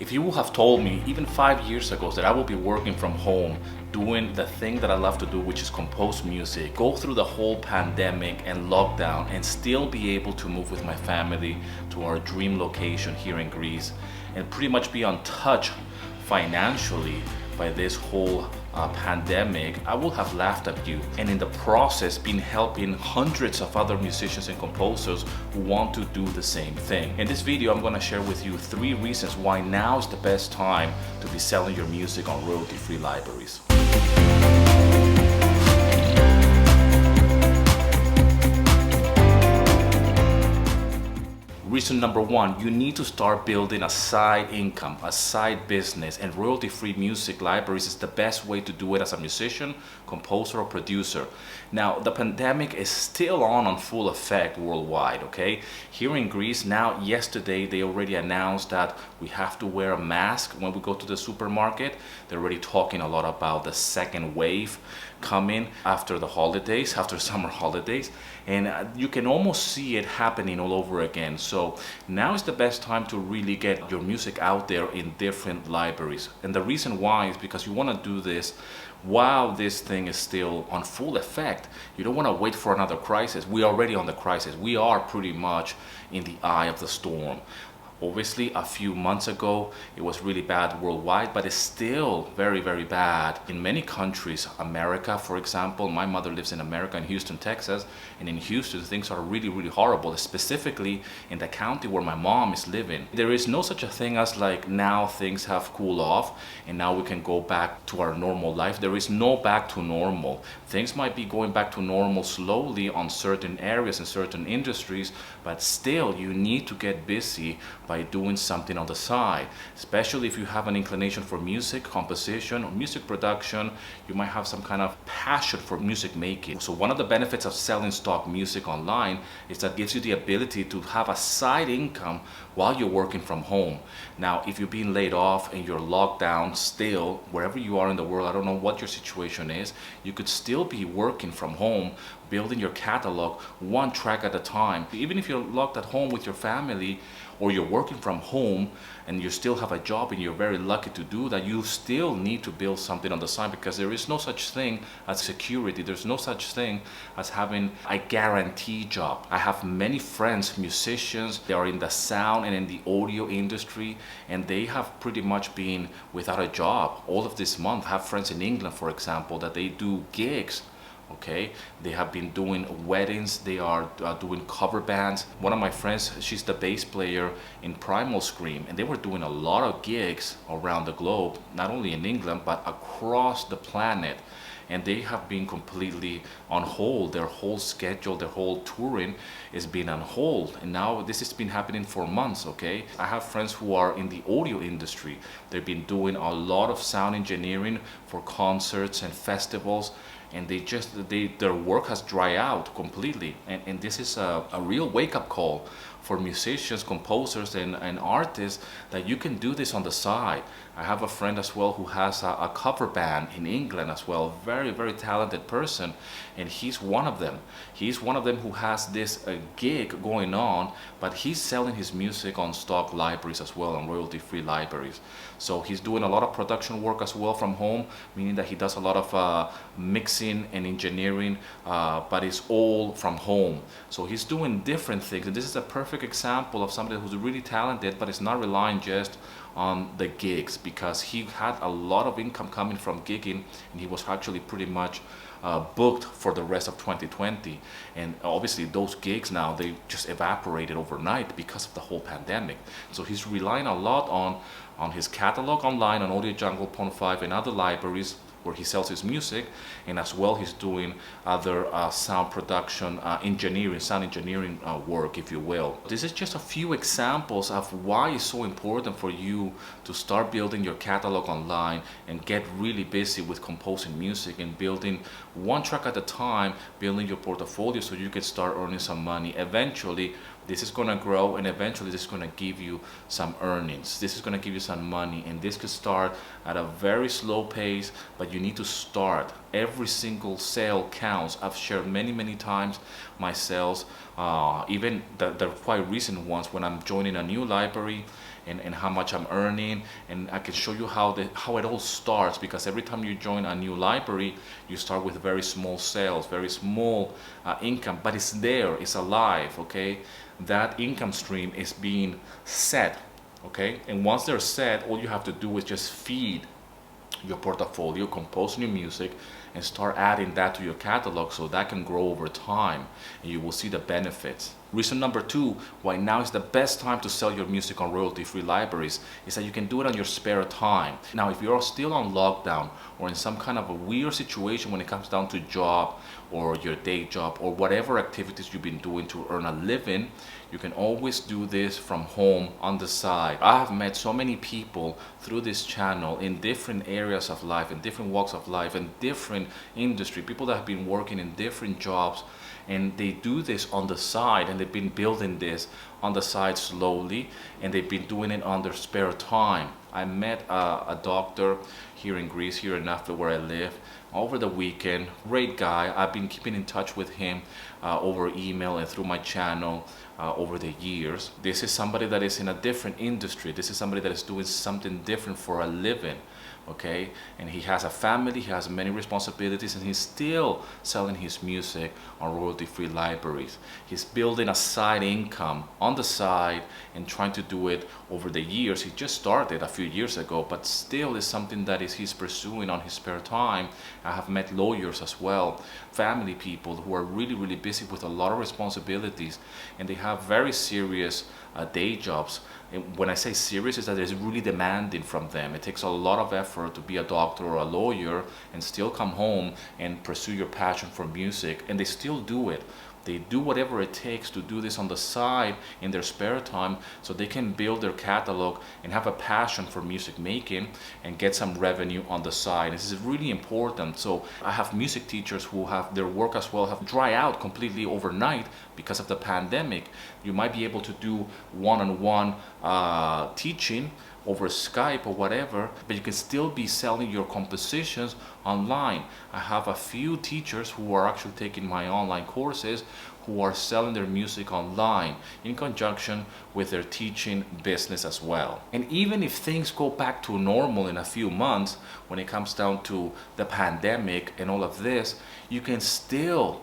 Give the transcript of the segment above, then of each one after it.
If you would have told me even 5 years ago that I will be working from home, doing the thing that I love to do, which is compose music, go through the whole pandemic and lockdown and still be able to move with my family to our dream location here in Greece and pretty much be untouched financially by this whole pandemic, I would have laughed at you. And in the process, been helping hundreds of other musicians and composers who want to do the same thing. In this video, I'm going to share with you 3 reasons why now is the best time to be selling your music on royalty-free libraries. Reason number 1, you need to start building a side income, a side business, and royalty-free music libraries is the best way to do it as a musician, composer, or producer. Now, the pandemic is still on full effect worldwide, okay? Here in Greece, now yesterday, they already announced that we have to wear a mask when we go to the supermarket. They're already talking a lot about the second wave coming after the holidays, after summer holidays, and you can almost see it happening all over again. So now is the best time to really get your music out there in different libraries. And the reason why is because you want to do this while this thing is still on full effect. You don't want to wait for another crisis. We're already on the crisis. We are pretty much in the eye of the storm. Obviously, a few months ago, it was really bad worldwide, but it's still very, very bad in many countries. America, for example, my mother lives in America, in Houston, Texas, and in Houston, things are really, really horrible, specifically in the county where my mom is living. There is no such a thing as like now things have cooled off and now we can go back to our normal life. There is no back to normal. Things might be going back to normal slowly on certain areas and certain industries, but still you need to get busy by doing something on the side, especially if you have an inclination for music composition or music production. You might have some kind of passion for music making. So one of the benefits of selling stock music online is that it gives you the ability to have a side income while you're working from home. Now, if you're being laid off and you're locked down still, wherever you are in the world, I don't know what your situation is, you could still be working from home, building your catalog one track at a time. Even if you're locked at home with your family, or you're working from home and you still have a job and you're very lucky to do that, you still need to build something on the side, because there is no such thing as security. There's no such thing as having a guarantee job. I have many friends, musicians, they are in the sound and in the audio industry, and they have pretty much been without a job all of this month. I have friends in England, for example, that they do gigs. Okay, they have been doing weddings, they are doing cover bands. One of my friends, she's the bass player in Primal Scream, and they were doing a lot of gigs around the globe, not only in England, but across the planet. And they have been completely on hold. Their whole schedule, their whole touring is been on hold. And now this has been happening for months, okay? I have friends who are in the audio industry. They've been doing a lot of sound engineering for concerts and festivals, and their work has dried out completely. And this is a real wake-up call for musicians, composers, and artists, that you can do this on the side. I have a friend as well who has a cover band in England as well, very, very talented person, and he's one of them. He's one of them who has this gig going on, but he's selling his music on stock libraries as well, on royalty-free libraries. So he's doing a lot of production work as well from home, meaning that he does a lot of mixing and engineering, but it's all from home. So he's doing different things, and this is a perfect example of somebody who's really talented, but is not relying just on the gigs, because he had a lot of income coming from gigging, and he was actually pretty much booked for the rest of 2020. And obviously those gigs now, they just evaporated overnight because of the whole pandemic. So he's relying a lot on his catalog online, on Audio Jungle, Pond5, and other libraries where he sells his music, and as well he's doing other sound production, sound engineering work, if you will. This is just a few examples of why it's so important for you to start building your catalog online and get really busy with composing music and building one track at a time, building your portfolio so you can start earning some money. Eventually, this is going to grow, and eventually this is going to give you some earnings. This is going to give you some money, and this could start at a very slow pace, but you need to start. Every single sale counts. I've shared many times my sales, even the quite recent ones when I'm joining a new library and how much I'm earning, and I can show you how it all starts, because every time you join a new library, you start with very small sales, very small income, but it's there, it's alive, okay? That income stream is being set, okay? And once they're set, all you have to do is just feed your portfolio, compose new music, and start adding that to your catalog, so that can grow over time and you will see the benefits. Reason number 2 why now is the best time to sell your music on royalty-free libraries is that you can do it on your spare time. Now, if you're still on lockdown or in some kind of a weird situation when it comes down to job or your day job or whatever activities you've been doing to earn a living, you can always do this from home on the side. I have met so many people through this channel in different areas of life, in different walks of life, in different industry, people that have been working in different jobs, and they do this on the side, and they've been building this on the side slowly, and they've been doing it on their spare time. I met a doctor here in Greece, here in Nafta where I live, over the weekend. Great guy. I've been keeping in touch with him over email and through my channel over the years. This is somebody that is in a different industry. This is somebody that is doing something different for a living, okay? And he has a family, he has many responsibilities, and he's still selling his music on royalty-free libraries. He's building a side income on the side and trying to do it over the years. He just started a few years ago, but still is something that he's pursuing on his spare time. I have met lawyers as well, family people who are really, really busy with a lot of responsibilities, and they have very serious day jobs. And when I say serious, is that it's really demanding from them. It takes a lot of effort to be a doctor or a lawyer and still come home and pursue your passion for music, and they still do it. They do whatever it takes to do this on the side in their spare time, so they can build their catalog and have a passion for music making and get some revenue on the side. This is really important. So I have music teachers who have their work as well have dry out completely overnight because of the pandemic. You might be able to do one-on-one teaching over Skype or whatever, but you can still be selling your compositions online. I have a few teachers who are actually taking my online courses who are selling their music online in conjunction with their teaching business as well. And even if things go back to normal in a few months, when it comes down to the pandemic and all of this, you can still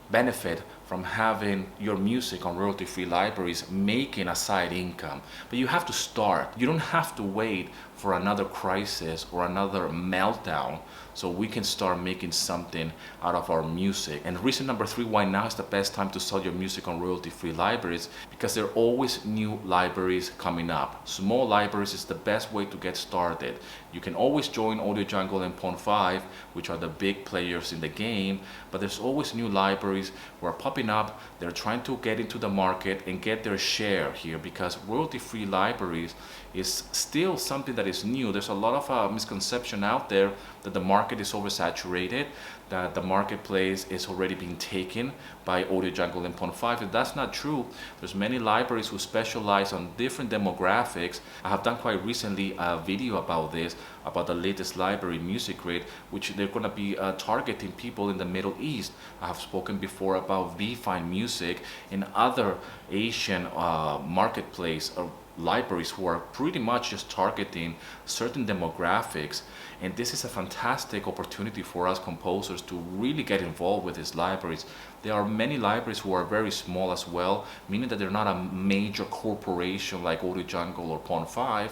benefit from having your music on royalty-free libraries, making a side income. But you have to start. You don't have to wait for another crisis or another meltdown so we can start making something out of our music. And reason number 3 why now is the best time to sell your music on royalty-free libraries, because there are always new libraries coming up. Small libraries is the best way to get started. You can always join Audio Jungle and Pond5, which are the big players in the game, but there's always new libraries who are popping up. They're trying to get into the market and get their share here, because royalty-free libraries is still something that is new. There's a lot of misconception out there that the market is oversaturated, that the marketplace is already being taken by Audio Jungle and Pond5, and that's not true. There's many libraries who specialize on different demographics. I have done quite recently a video about this, about the latest library, Music Grid, which they're going to be targeting people in the Middle East. I have spoken before about VFine Music and other Asian marketplace libraries who are pretty much just targeting certain demographics, and this is a fantastic opportunity for us composers to really get involved with these libraries. There are many libraries who are very small as well, meaning that they're not a major corporation like Audio Jungle or Pond5,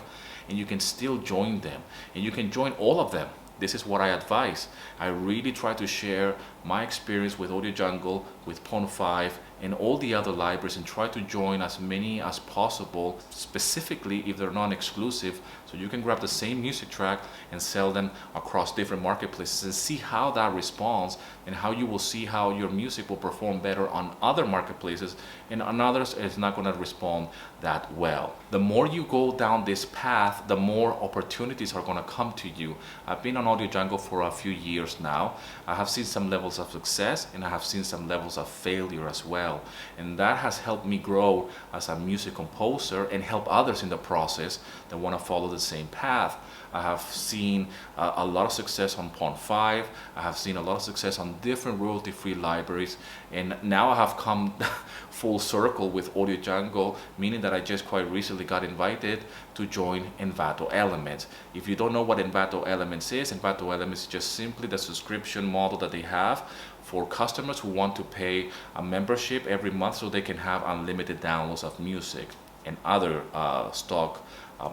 and you can still join them, and you can join all of them. This is what I advise. I really try to share my experience with Audio Jungle, with Pond5, and all the other libraries, and try to join as many as possible, specifically if they're non-exclusive, so you can grab the same music track and sell them across different marketplaces and see how that responds, and how you will see how your music will perform better on other marketplaces, and on others it's not going to respond that well. The more you go down this path, the more opportunities are going to come to you. I've been on Audio Jungle for a few years now. I have seen some levels of success and I have seen some levels of failure as well. well. And that has helped me grow as a music composer and help others in the process that want to follow the same path. I have seen a lot of success on Pond 5. I have seen a lot of success on different royalty-free libraries. And now I have come full circle with Audio Jungle, meaning that I just quite recently got invited to join Envato Elements. If you don't know what Envato Elements is Elements is just simply the subscription model that they have for customers who want to pay a membership every month so they can have unlimited downloads of music and other stock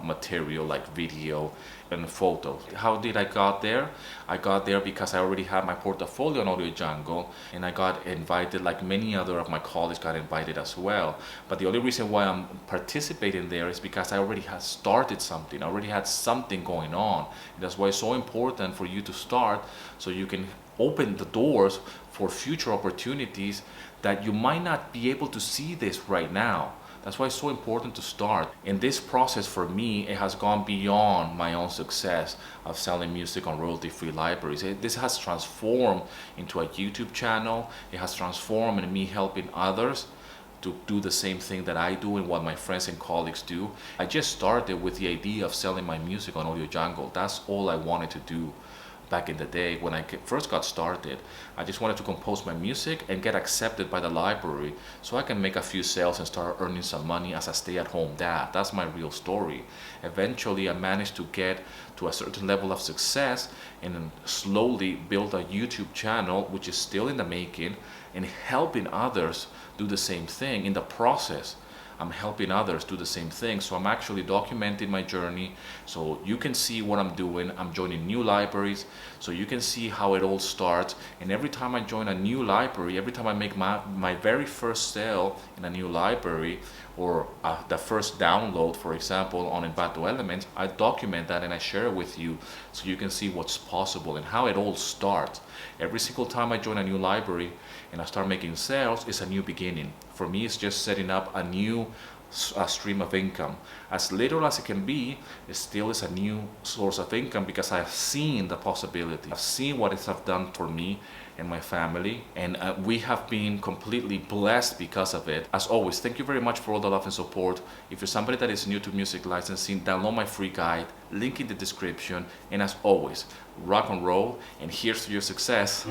material like video and photos. How did I got there? I got there because I already had my portfolio on Audio Jungle, and I got invited, like many other of my colleagues got invited as well. But the only reason why I'm participating there is because I already had started something. I already had something going on. And that's why it's so important for you to start, so you can open the doors for future opportunities that you might not be able to see this right now. That's why it's so important to start. In this process, for me, it has gone beyond my own success of selling music on royalty-free libraries. This has transformed into a YouTube channel. It has transformed into me helping others to do the same thing that I do and what my friends and colleagues do. I just started with the idea of selling my music on Audio Jungle. That's all I wanted to do. Back in the day when I first got started, I just wanted to compose my music and get accepted by the library so I can make a few sales and start earning some money as a stay-at-home dad. That's my real story. Eventually, I managed to get to a certain level of success and slowly build a YouTube channel, which is still in the making, and helping others do the same thing. In the process, I'm helping others do the same thing. So I'm actually documenting my journey so you can see what I'm doing. I'm joining new libraries so you can see how it all starts. And every time I join a new library, every time I make my very first sale in a new library, or the first download, for example, on Envato Elements, I document that and I share it with you so you can see what's possible and how it all starts. Every single time I join a new library and I start making sales, it's a new beginning. For me, it's just setting up a new stream of income. As little as it can be, it still is a new source of income because I've seen the possibility. I've seen what it has done for me and my family, and we have been completely blessed because of it. As always, thank you very much for all the love and support. If you're somebody that is new to music licensing, download my free guide, link in the description, and as always, rock and roll, and here's to your success.